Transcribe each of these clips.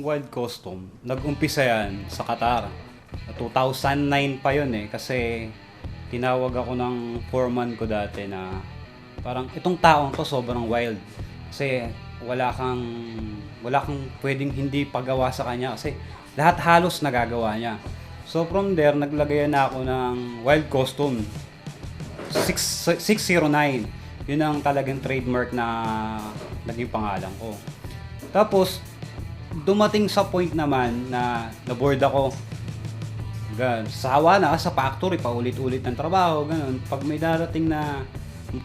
Wild Custom, nag-umpisa yan sa Qatar. 2009 pa yun kasi tinawag ako ng foreman ko dati na parang itong taong to sobrang wild. Kasi wala kang pwedeng hindi pagawa sa kanya kasi lahat halos nagagawa niya. So from there, naglagay na ako ng Wild Custom 609. Yun ang talagang trademark na naging pangalan ko. Tapos, dumating sa point naman na na-bored ako. Sawa na sa factory, paulit-ulit ng trabaho, ganun. Pag may darating na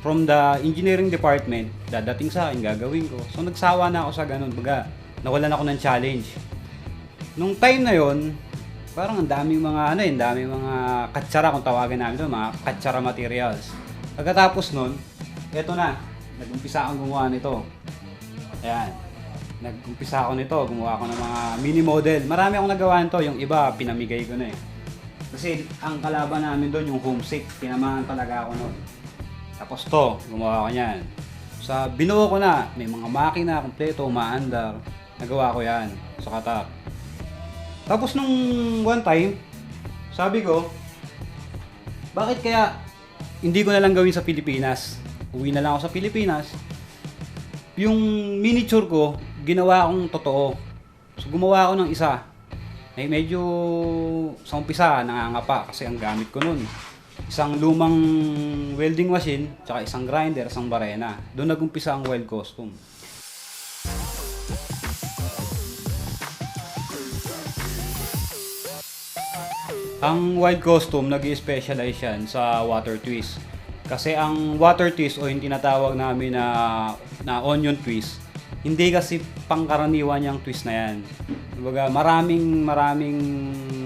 from the engineering department, dadating sa akin, gagawin ko. So, nagsawa na ako sa ganun. Baga, nawalan ako ng challenge. Nung time na yon, parang ang daming mga katsara kung tawagin namin doon, mga katsara materials. Pagkatapos nun, eto na, nag-umpisa akong gumawa nito. Ayan. Nag-umpisa ako nito, gumawa ako ng mga mini model. Marami akong nagawa nito, yung iba pinamigay ko na eh. Kasi ang kalaban namin doon yung homesick, tinamahan talaga ako noon. Tapos to, gumawa ko niyan. Sa binuo ko na, may mga makina, kompleto, umaandar. Nagawa ko yan sa Qatar. Tapos nung one time, sabi ko, bakit kaya hindi ko na lang gawin sa Pilipinas? Uwi na lang ako sa Pilipinas. Yung miniature ko, ginawa akong totoo. So gumawa ako ng isa. Medyo sa umpisa nangangapa kasi ang gamit ko nun. Isang lumang welding machine, tsaka isang grinder, isang barena. Doon nagumpisa ang Wild Custom. Ang Wild Custom nag-i-specialize yan sa water twist. Kasi ang water twist o yung tinatawag namin na onion twist, hindi kasi pangkaraniwan yung twist na yan. Kumbaga, maraming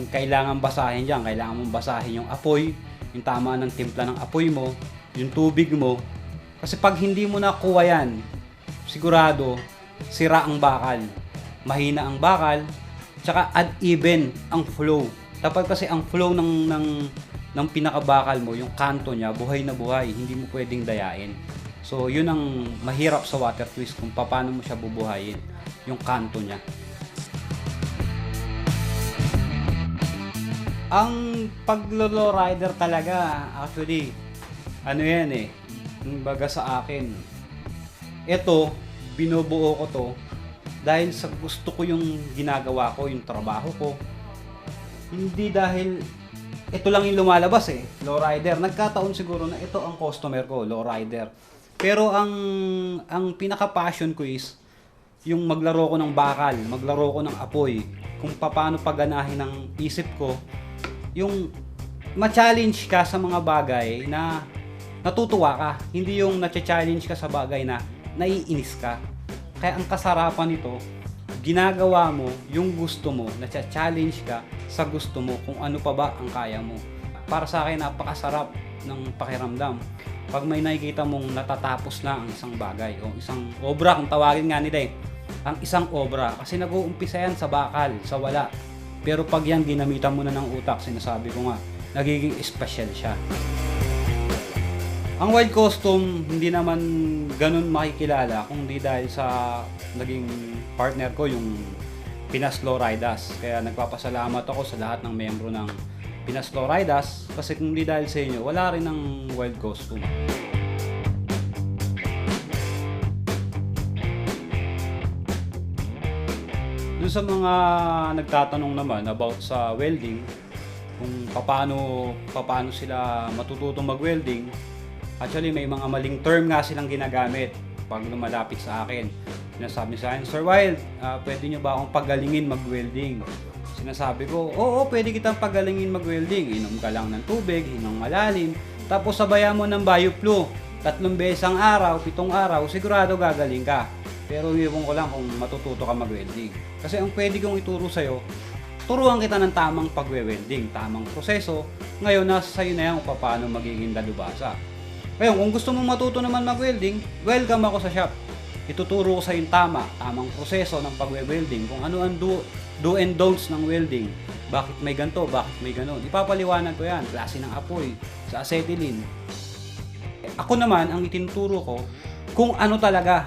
kailangan basahin diyan. Kailangan mong basahin yung apoy, yung tama ng timpla ng apoy mo, yung tubig mo. Kasi pag hindi mo nakuha yan, sigurado sira ang bakal. Mahina ang bakal, tsaka uneven ang flow. Dapat kasi ang flow ng pinakabakal mo, yung kanto niya, buhay na buhay, hindi mo pwedeng dayain. So, yun ang mahirap sa water twist kung paano mo siya bubuhayin, yung kanto niya. Ang paglo-low rider talaga, actually, ano yan baga sa akin. Ito, binubuo ko to dahil sa gusto ko yung ginagawa ko, yung trabaho ko. Hindi dahil ito lang yung lumalabas low rider. Nagkataon siguro na ito ang customer ko, low rider. Pero ang pinaka-passion ko is yung maglaro ko ng bakal, maglaro ko ng apoy, kung paano paganahin ng isip ko, yung ma-challenge ka sa mga bagay na natutuwa ka, hindi yung na-challenge ka sa bagay na naiinis ka. Kaya ang kasarapan nito, ginagawa mo yung gusto mo, na-challenge ka sa gusto mo kung ano pa ba ang kaya mo. Para sa akin, napakasarap ng pakiramdam pag may nakikita mong natatapos na ang isang bagay o isang obra, kung tawagin nga nila ang isang obra. Kasi nag-uumpisa yan sa bakal, sa wala. Pero pag yan ginamitan mo na ng utak, sinasabi ko nga, nagiging special siya. Ang Wild Custom, hindi naman ganun makikilala kung di dahil sa naging partner ko, yung Pinas Floridas. Kaya nagpapasalamat ako sa lahat ng membro ng Pinas Floridas kasi kung di dahil sa inyo, wala rin ng Wild Custom. Doon sa mga nagtatanong naman about sa welding, kung paano sila matututong mag-welding, actually may mga maling term nga silang ginagamit pag lumalapit sa akin. Sinasabi sa akin, Sir Wild, pwede nyo ba akong pagalingin mag-welding? Sinasabi ko, oo, pwede kitang pagalingin mag-welding. Inom ka lang ng tubig, hinang malalim, tapos sabayan mo ng BioFlu. 3 beses ang araw, 7 araw, sigurado gagaling ka. Pero iwan ko lang kung matututo ka mag-welding. Kasi ang pwede kong ituro sa'yo, turuan kita ng tamang pag-welding, tamang proseso. Ngayon, nasa sa'yo na yan kung paano magiging dalubhasa. Ngayon, kung gusto mong matuto naman mag-welding, welcome ako sa shop. Ituturo ko sa yung tamang proseso ng pag-welding, kung ano ang do and don'ts ng welding. Bakit may ganito, bakit may ganon. Ipapaliwanag ko yan, klase ng apoy, sa acetylene. Ako naman, ang itinuturo ko, kung ano talaga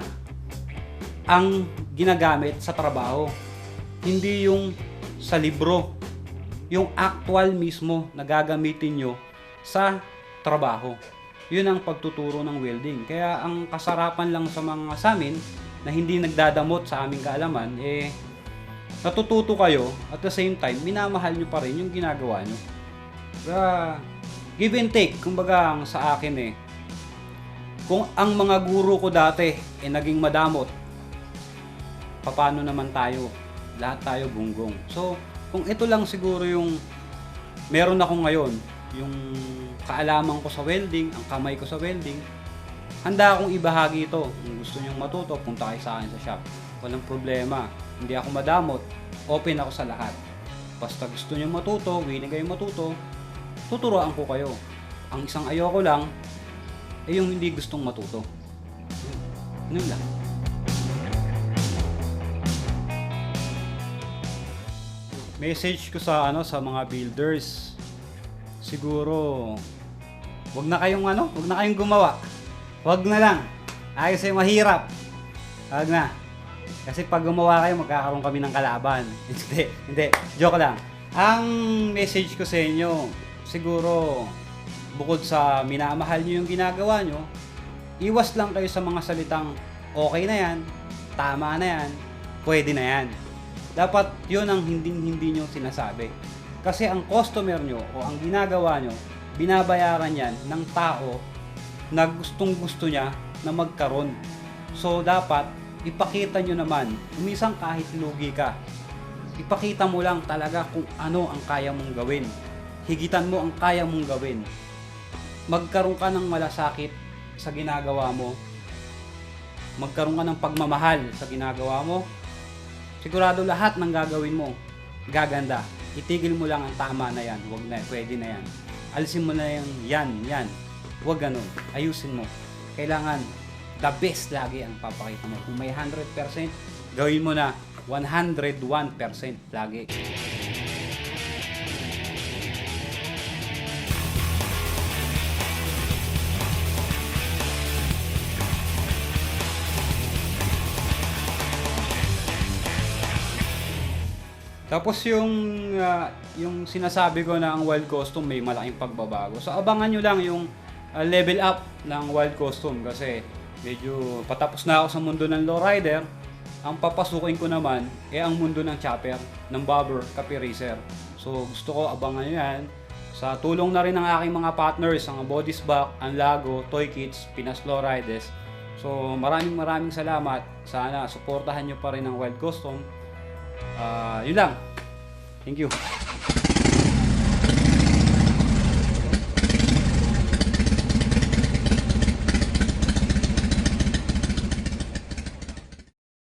ang ginagamit sa trabaho. Hindi yung sa libro. Yung actual mismo na gagamitin nyo sa trabaho. Yun ang pagtuturo ng welding. Kaya ang kasarapan lang sa mga sa amin na hindi nagdadamot sa aming kaalaman, natututo kayo at the same time, minamahal nyo pa rin yung ginagawa nyo. Kaya, give and take, kumbaga ang sa akin kung ang mga guro ko dati naging madamot, paano naman tayo? Lahat tayo gunggong. So, kung ito lang siguro yung meron ako ngayon, yung kaalaman ko sa welding, ang kamay ko sa welding, handa akong ibahagi ito. Kung gusto nyong matuto, punta kayo sa akin sa shop. Walang problema. Hindi ako madamot. Open ako sa lahat. Basta gusto nyong matuto, willing kayong matuto, tuturuan ko kayo. Ang isang ayoko lang, yung hindi gustong matuto. Yun lang. Message ko sa sa mga builders. Siguro wag na kayong gumawa. Wag na lang. Ayos mahirap. Wag na. Kasi pag gumawa kayo, magkakaroon kami ng kalaban. Hindi. Joke lang. Ang message ko sa inyo, siguro bukod sa minamahal nyo yung ginagawa nyo, iwas lang kayo sa mga salitang okay na yan, tama na yan, pwede na yan. Dapat yun ang hindi nyo sinasabi. Kasi ang customer nyo o ang ginagawa nyo, binabayaran yan ng tao na gustong gusto niya na magkaroon. So dapat ipakita nyo naman, umisang kahit lugi ka, ipakita mo lang talaga kung ano ang kaya mong gawin. Higitan mo ang kaya mong gawin. Magkaroon ka ng malasakit sa ginagawa mo. Magkaroon ka ng pagmamahal sa ginagawa mo. Sigurado lahat ng gagawin mo gaganda. Itigil mo lang ang tama na yan. Huwag na, pwede na yan. Alisin mo na yung yan. Huwag ganun. Ayusin mo. Kailangan the best lagi ang papakita mo. Kung may 100%, gawin mo na 101% lagi. Tapos yung sinasabi ko na ang Wild Custom may malaking pagbabago. So abangan nyo lang yung level up ng Wild Custom kasi medyo patapos na ako sa mundo ng lowrider. Ang papasukin ko naman ang mundo ng chopper, ng bobber, copy racer. So gusto ko abangan nyo yan. Sa tulong na rin ng aking mga partners, ang Bodies Back, ang Lago, Toy Kits, Pinas Lowriders. So maraming salamat. Sana suportahan nyo pa rin ang Wild Custom. Yun lang. Thank you.